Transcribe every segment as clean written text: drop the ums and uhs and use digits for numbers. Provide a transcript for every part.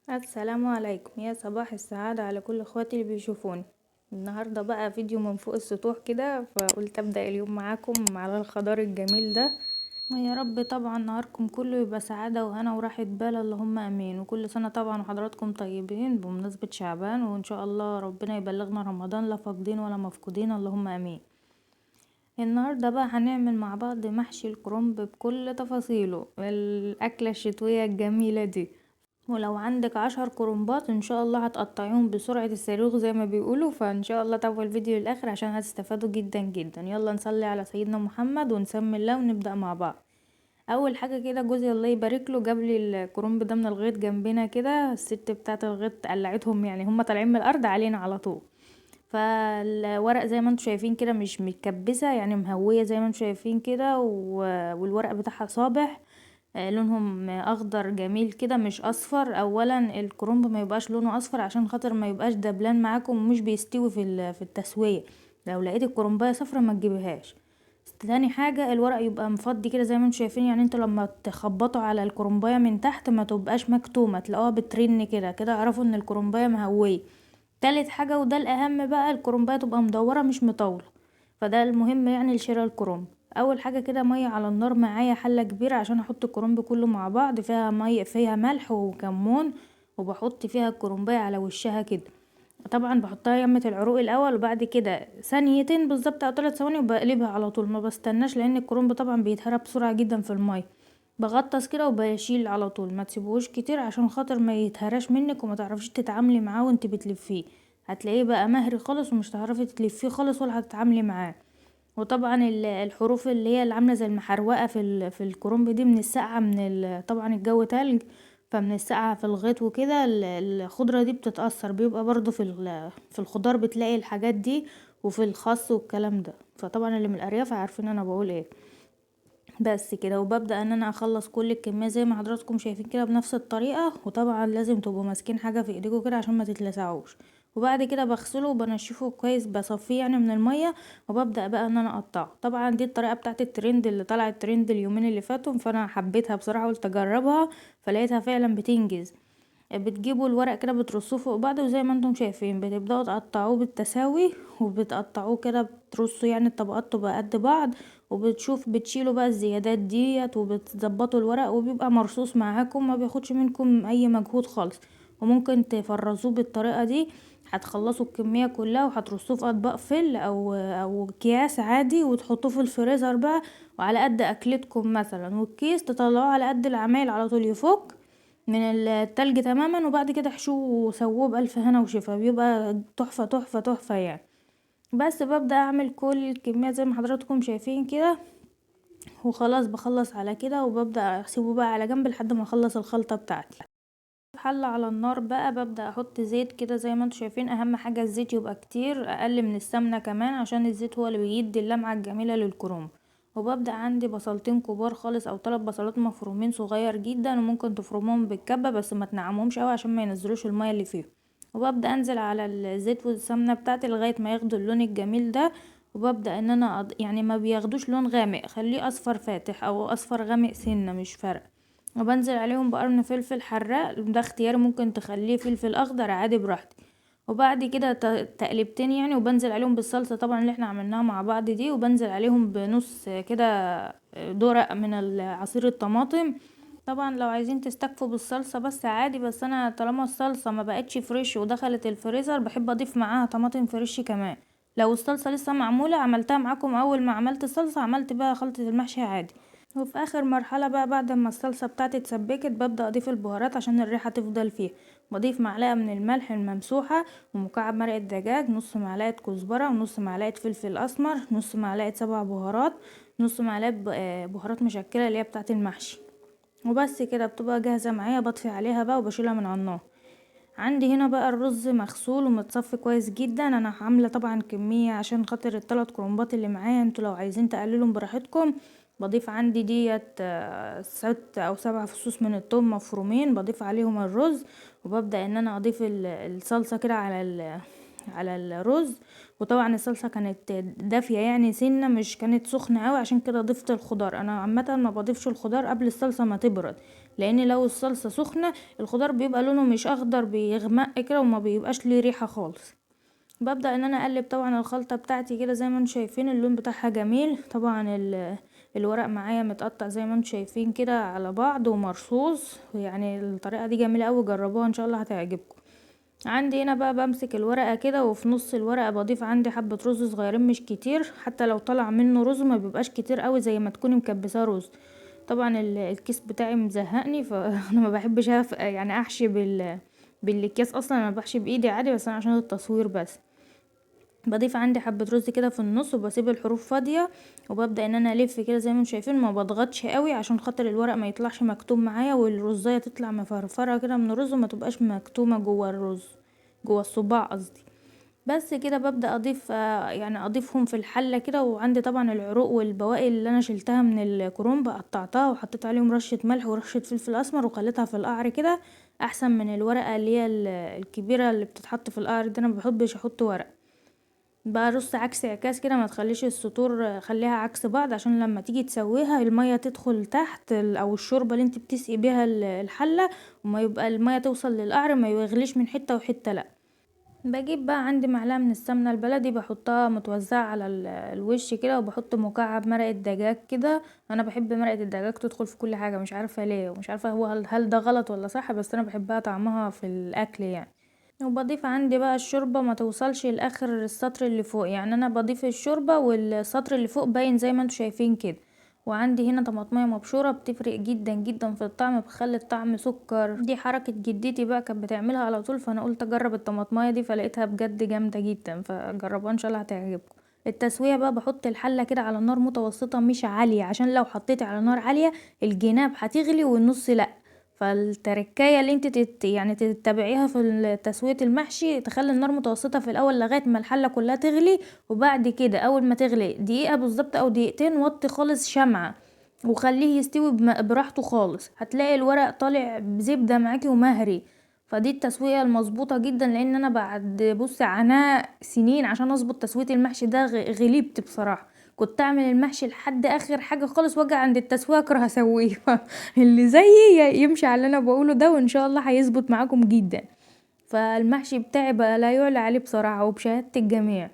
السلام عليكم، يا صباح السعادة على كل اخواتي اللي بيشوفوني. النهاردة بقى فيديو من فوق السطوح كده، فقلت ابدأ اليوم معاكم على الخضار الجميل ده. ويا رب طبعا نهاركم كله يبقى سعادة وهنا وراحة بال، اللهم امين. وكل سنة طبعا وحضراتكم طيبين بمناسبة شعبان، وان شاء الله ربنا يبلغنا رمضان لا فاقدين ولا مفقودين، اللهم امين. النهاردة بقى هنعمل مع بعض محشي الكرنب بكل تفاصيله، الاكلة الشتوية الجميلة دي. ولو عندك 10 كرنبات ان شاء الله هتقطعيهم بسرعة الصاروخ زي ما بيقولوا، فان شاء الله تابعوا الفيديو للاخر عشان هتستفادوا جدا جدا. يلا نصلي على سيدنا محمد ونسمي الله ونبدأ مع بعض. اول حاجة كده جوزي الله يبارك له جاب لي الكرنب ده من الغيط جنبنا كده، الست بتاعه الغيط قلعتهم، يعني هم طالعين من الارض علينا على طول. فالورق زي ما انتم شايفين كده مش متكبسة، يعني مهوية زي ما انتم شايفين كده والورق بتاعها صابح. لونهم اخضر جميل كده مش اصفر. اولا الكرنب ما يبقاش لونه اصفر عشان خاطر ما يبقاش دبلان معاكم ومش بيستوي في التسوية. لو لقيت الكرنبايه صفرة ما تجيبهاش. تاني حاجة الورق يبقى مفضي كده زي ما انتم شايفين، يعني انتوا لما تخبطوا على الكرنبايه من تحت ما تبقاش مكتومة، تلاقوها بترن كده كده اعرفوا ان الكرنبايه مهوية. تالت حاجة وده الاهم بقى، الكرنبايه تبقى مدورة مش مطولة، فده المهم يعني لشراء الكرنب. اول حاجه كده ميه على النار، معايا حله كبيره عشان احط الكرنب كله مع بعض، فيها ميه فيها ملح وكمون، وبحط فيها الكرنبايه على وشها كده. طبعا بحطها يمة العروق الاول، وبعد كده ثانيتين بالظبط او 3 ثواني وبقلبها على طول، ما بستناش لان الكرنب طبعا بيتهرى بسرعه جدا في الميه. بغطس كده وبشيل على طول، ما تسيبوهوش كتير عشان خاطر ما يتهراش منك وما تعرفيش تتعاملي معاه وانت بتلفيه. هتلاقيه بقى مهري خالص ومش هتعرفي تلفيه خالص ولا هتتعاملي معاه. وطبعا الحروف اللي هي اللي عامله زي المحروقه في الكرنب دي من السقعه، طبعا الجو تلج، فمن السقعه في الغيط وكده الخضره دي بتتاثر، بيبقى برضو في الخضار بتلاقي الحاجات دي، وفي الخس والكلام ده. فطبعا اللي من الارياف عارفين انا بقول ايه. بس كده، وببدأ ان انا اخلص كل الكمية زي ما حضراتكم شايفين كده بنفس الطريقة. وطبعا لازم تبقوا ماسكين حاجة في ايديكم كده عشان ما تتلسعوش. وبعد كده بغسله وبنشفه كويس، بصفيه يعني من المية. وببدأ بقى ان انا اقطعه. طبعا دي الطريقة بتاعت الترند اللي طلع الترند اليومين اللي فاتوا، فانا حبيتها بصراحة قلت اجربها، فلقيتها فعلا بتنجز. بتجيبوا الورق كده بترصوه فوق بعض، وزي ما انتم شايفين بتبداوا تقطعوه بالتساوي، وبتقطعوه كده بترصوا يعني الطبقات تبقى قد بعض. بتشيلوا بقى الزيادات ديت وبتظبطوا الورق وبيبقى مرصوص معاكم، ما بياخدش منكم اي مجهود خالص. وممكن تفرزوه بالطريقه دي، هتخلصوا الكميه كلها وهترصوه في اطباق فل او اكياس عادي وتحطوه في الفريزر بقى. وعلى قد اكلتكم مثلا، والكيس تطلعوه على قد العمايل على طول يفك من التلج تماما. وبعد كده حشوه وسووه بألف هنا وشفا، بيبقى تحفة تحفة تحفة يعني. بس ببدأ اعمل كل الكميات زي ما حضراتكم شايفين كده، وخلاص بخلص على كده وببدأ اسيبه بقى على جنب لحد ما اخلص الخلطة بتاعتي. حلة على النار بقى، ببدأ احط زيت كده زي ما انتم شايفين. اهم حاجة الزيت يبقى كتير، اقل من السمنة كمان، عشان الزيت هو اللي بيدي اللمعة الجميلة للكروم. وببدأ عندي بصلتين كبار خالص او 3 بصلات مفرومين صغير جدا، وممكن تفرموهم بالكبة بس ما تنعمهمش قوي عشان ما ينزلوش المية اللي فيهم. وببدأ انزل على الزيت والسمنة بتاعتي لغاية ما ياخدوا اللون الجميل ده. وببدأ ان انا يعني ما بياخدوش لون غامق، خليه اصفر فاتح او اصفر غامق سنة مش فارقة. وبنزل عليهم بقرن فلفل حراق، ده اختياري، ممكن تخليه فلفل اخضر عادي براحتي. وبعد كده تقلبتين يعني، وبنزل عليهم بالصلصة طبعا اللي احنا عملناها مع بعض دي، وبنزل عليهم بنص كده دورق من عصير الطماطم. طبعا لو عايزين تستكفوا بالصلصة بس عادي، بس انا طالما الصلصة ما بقتش فريش ودخلت الفريزر بحب اضيف معاها طماطم فريش كمان. لو الصلصة لسه معمولة عملتها معاكم اول ما عملت الصلصة، عملت بقى خلطة المحشي عادي. وفي اخر مرحلة بقى بعد ما الصلصة بتاعتي اتسبكت، ببدأ اضيف البهارات عشان الريحة تفضل فيها. بضيف معلقة من الملح الممسوحة، ومكعب مرقة دجاج، نص معلقة كزبرة، ونص معلقة فلفل اسمر، نص معلقة 7 بهارات، نص معلقة بهارات مشكلة اللي هي بتاعت المحشي. وبس كده بتبقى جاهزة معايا، بطفي عليها بقى وبشيلها من على النار. عندي هنا بقى الرز مغسول ومتصفي كويس جدا. انا عامله طبعا كميه عشان خاطر الثلاث كرنبات اللي معايا، انتوا لو عايزين تقللوا براحتكم. بضيف عندي ديت 6 أو 7 فصوص من الثوم مفرومين، بضيف عليهم الرز. وببدأ ان انا اضيف الصلصه كده على الرز. وطبعا الصلصه كانت دافيه يعني سنه، مش كانت سخنه قوي، عشان كده ضفت الخضار. انا عامه ما بضيفش الخضار قبل الصلصه ما تبرد، لان لو الصلصة سخنة الخضار بيبقى لونه مش اخضر، بيغمق كده وما بيبقاش ليه ريحة خالص. ببدأ ان انا اقلب طبعا الخلطة بتاعتي كده زي ما انتم شايفين اللون بتاعها جميل. طبعا الورق معايا متقطع زي ما انتم شايفين كده على بعض ومرصوص، يعني الطريقة دي جميلة اوي، جربوها ان شاء الله هتعجبكم. عندي هنا بقى بمسك الورقة كده وفي نص الورقة بضيف عندي حبة رز صغيرين مش كتير، حتى لو طلع منه رز ما بيبقاش كتير قوي زي ما تكوني مكبساه رز. طبعا الكيس بتاعي مزهقني فانا ما بحبش يعني احشي بالاكياس اصلا، انا بحشي بايدي عادي، بس انا عشان التصوير بس. بضيف عندي حبة رز كده في النص وبسيب الحروف فاضية، وببدأ ان انا الف كده زي ما انتم شايفين، ما بضغطش قوي عشان خاطر الورق ما يطلعش مكتوم معايا، والرزاية تطلع مفرفرة كده من الرز وما تبقاش مكتومة جوه الرز، جوه الصباع قصدي. بس كده ببدأ اضيف يعني اضيفهم في الحلة كده. وعندي طبعا العروق والبواقي اللي انا شلتها من الكرنب قطعتها وحطيت عليهم رشة ملح ورشة فلفل اسمر وخليتها في القعر كده، احسن من الورقة اللي هي الكبيرة اللي بتتحط في القعر دي، انا مبحبش احط ورق. برص عكس عكاس كده، ما تخليش السطور، خليها عكس بعض عشان لما تيجي تسويها المية تدخل تحت او الشوربة اللي انت بتسقي بيها الحلة، وما يبقى المية توصل للقعر ما يغليش من حتة وحتة لا. بجيب بقى عندي معلقة من السمنة البلدي بحطها متوزعة على الوش كده، وبحط مكعب مرقة دجاج كده. انا بحب مرقة الدجاج تدخل في كل حاجة، مش عارفة ليه ومش عارفة هو هل ده غلط ولا صح، بس انا بحبها طعمها في الاكل يعني. وبضيف عندي بقى الشوربة ما توصلش لاخر السطر اللي فوق، يعني انا بضيف الشوربة والسطر اللي فوق باين زي ما انتوا شايفين كده. وعندي هنا طماطمية مبشورة بتفرق جدا جدا في الطعم، بتخلي الطعم سكر، دي حركة جدتي بقى كانت بتعملها على طول، فانا قلت اجرب الطماطمية دي فلقيتها بجد جامدة جدا، فجربوها ان شاء الله هتعجبكم. التسوية بقى بحط الحلة كده على نار متوسطة مش عالية، عشان لو حطيتي على نار عالية الجناب هتغلي والنص لا. فالتركايه اللي انت يعني تتبعيها في تسويه المحشي، تخلي النار متوسطه في الاول لغايه ما الحله كلها تغلي، وبعد كده اول ما تغلي دقيقه بالظبط او دقيقتين وطي خالص شمعه وخليه يستوي براحته خالص، هتلاقي الورق طالع بزبده معاكي ومهري. فدي التسويه المظبوطه جدا، لان انا بعد بص عناء سنين عشان اظبط تسويه المحشي ده، غلبت بصراحه. كنت اعمل المحشي لحد اخر حاجه خالص واجي عند التسويه اكره اسويه اللي زيي يمشي على اللي انا بقوله ده، وان شاء الله هيظبط معاكم جدا. فالمحشي بتاعي بقى لا يعلى عليه بصراحه وبشهاده الجميع،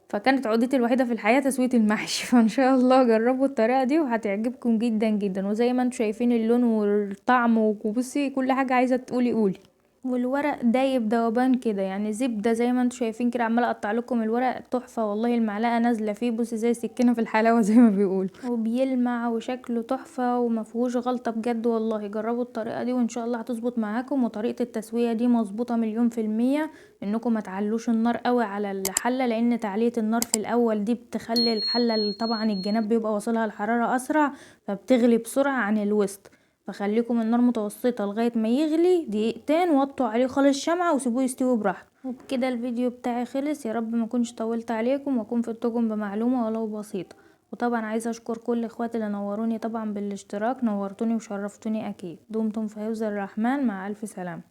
فكانت عقدتي الوحيده في الحياه تسويه المحشي فان شاء الله جربوا الطريقه دي وهتعجبكم جدا جدا. وزي ما انتم شايفين اللون والطعم وبصي كل حاجه عايزه تقولي قولي. والورق دايب دوبان كده، يعني زبده زي ما انتم شايفين كده، عماله اقطع لكم الورق تحفه والله، المعلقه نازله فيه بصي زي سكينه في الحلاوه زي ما بيقول، وبيلمع وشكله تحفه ومفيهوش غلطه بجد والله. جربوا الطريقه دي وان شاء الله هتظبط معاكم. وطريقه التسويه دي مظبوطه 1000000%، انكم ما تعلوش النار قوي على الحله، لان تعليه النار في الاول دي بتخلي الحله طبعا الجناب بيبقى واصلها الحراره اسرع فبتغلي بسرعه عن الوسط. فخليكم النار متوسطة لغاية ما يغلي دقيقتين، وطوا عليه خالص شمعة وسيبوه يستوي براحته. وبكده الفيديو بتاعي خلص، يا رب ما كنتش طولت عليكم واكون فدتكم بمعلومة ولو بسيطة. وطبعا عايزة اشكر كل اخواتي اللي نوروني طبعا بالاشتراك، نورتوني وشرفتوني اكيد. دمتم في حفظ الرحمن، مع الف سلامة.